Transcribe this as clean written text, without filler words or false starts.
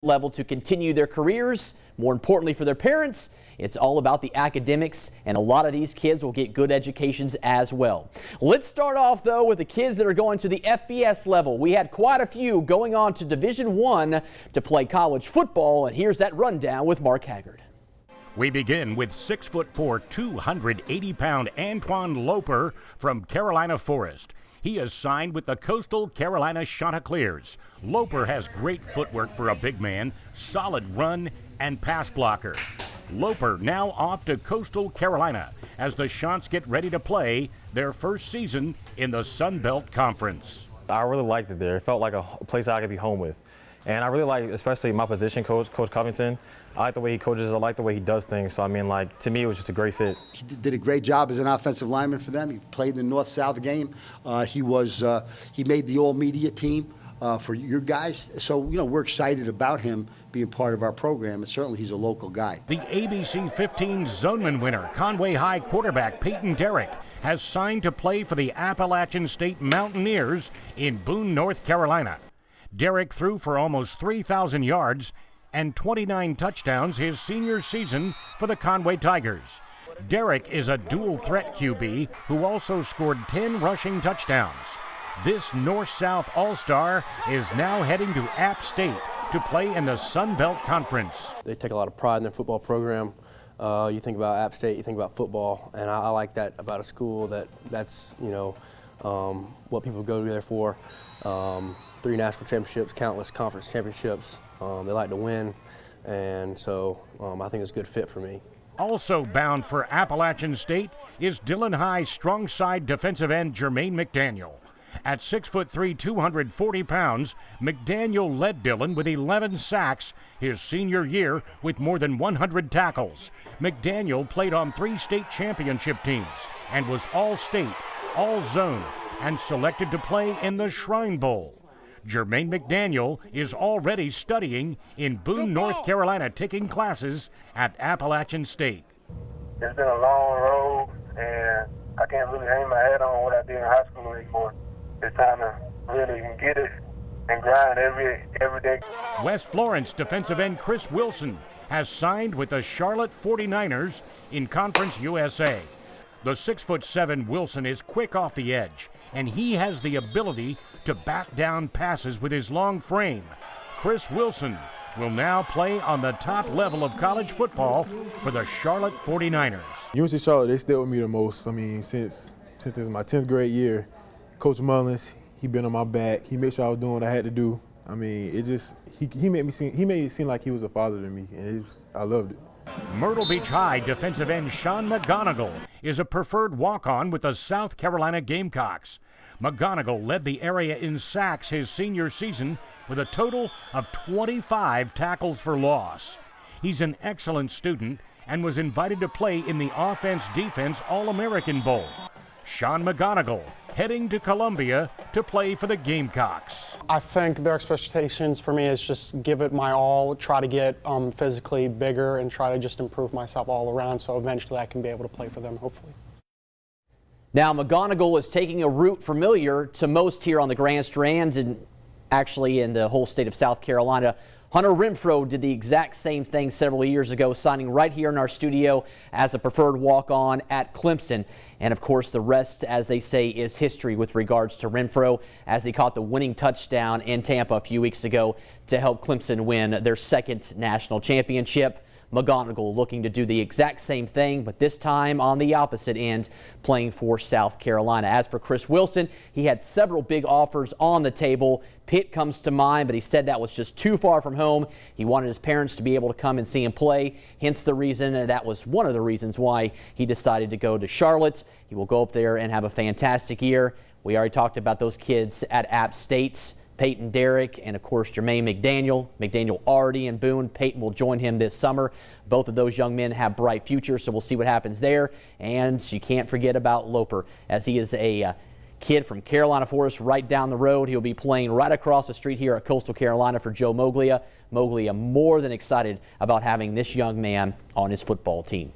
level to continue their careers. More importantly for their parents, it's all about the academics, and a lot of these kids will get good educations as well. Let's start off though with the kids that are going to the FBS level. We had quite a few going on to Division I to play college football, and here's that rundown with Mark Haggard. We begin with 6'4", 280-pound Antoine Loper from Carolina Forest. He is signed with the Coastal Carolina Chanticleers. Loper has great footwork for a big man, solid run and pass blocker. Loper now off to Coastal Carolina as the Chants get ready to play their first season in the Sun Belt Conference. I really liked it there. It felt like a place I could be home with. And I really like, especially my position coach, Coach Covington. I like the way he coaches. I like the way he does things. So, I mean, like, to me, it was just a great fit. He did a great job as an offensive lineman for them. He played in the North-South game. He made the all-media team for your guys. So, you know, we're excited about him being part of our program, and certainly he's a local guy. The ABC 15 Zoneman winner, Conway High quarterback Peyton Derrick, has signed to play for the Appalachian State Mountaineers in Boone, North Carolina. Derrick threw for almost 3,000 yards and 29 touchdowns his senior season for the Conway Tigers. Derrick is a dual-threat QB who also scored 10 rushing touchdowns. This North-South All-Star is now heading to App State to play in the Sun Belt Conference. They take a lot of pride in their football program. You think about App State, you think about football, and I like that about a school that's you know, what people go there for. 3 national championships, countless conference championships. They like to win, and so I think it's a good fit for me. Also bound for Appalachian State is Dillon High strong side defensive end Jermaine McDaniel. At 6'3", 240 pounds, McDaniel led Dillon with 11 sacks his senior year with more than 100 tackles. McDaniel played on 3 state championship teams and was all-state, all-zone, and selected to play in the Shrine Bowl. Jermaine McDaniel is already studying in Boone, North Carolina, taking classes at Appalachian State. It's been a long road, and I can't really hang my head on what I did in high school anymore. It's time to really get it and grind every day. West Florence defensive end Chris Wilson has signed with the Charlotte 49ers in Conference USA. The 6'7" Wilson is quick off the edge, and he has the ability to back down passes with his long frame. Chris Wilson will now play on the top level of college football for the Charlotte 49ers. UNC Charlotte, they stayed with me the most. I mean, since this is my 10th grade year, Coach Mullins, he been on my back. He made sure I was doing what I had to do. I mean, it just he made it seem like he was a father to me, and I loved it. Myrtle Beach High defensive end Sean McGonigal is a preferred walk-on with the South Carolina Gamecocks. McGonigal led the area in sacks his senior season with a total of 25 tackles for loss. He's an excellent student and was invited to play in the Offense-Defense All-American Bowl. Sean McGonigal heading to Columbia to play for the Gamecocks. I think their expectations for me is just give it my all, try to get physically bigger, and try to just improve myself all around so eventually I can be able to play for them, hopefully. Now, McGonigal is taking a route familiar to most here on the Grand Strand and actually in the whole state of South Carolina. Hunter Renfro did the exact same thing several years ago, signing right here in our studio as a preferred walk-on at Clemson. And of course, the rest, as they say, is history with regards to Renfro, as he caught the winning touchdown in Tampa a few weeks ago to help Clemson win their 2nd national championship. McGonigal looking to do the exact same thing, but this time on the opposite end, playing for South Carolina. As for Chris Wilson, he had several big offers on the table. Pitt comes to mind, but he said that was just too far from home. He wanted his parents to be able to come and see him play, hence the reason, and that was one of the reasons why he decided to go to Charlotte. He will go up there and have a fantastic year. We already talked about those kids at App State. Peyton Derrick and, of course, Jermaine McDaniel. McDaniel already in Boone. Peyton will join him this summer. Both of those young men have bright futures, so we'll see what happens there. And you can't forget about Loper, as he is a kid from Carolina Forest right down the road. He'll be playing right across the street here at Coastal Carolina for Joe Moglia. Moglia more than excited about having this young man on his football team.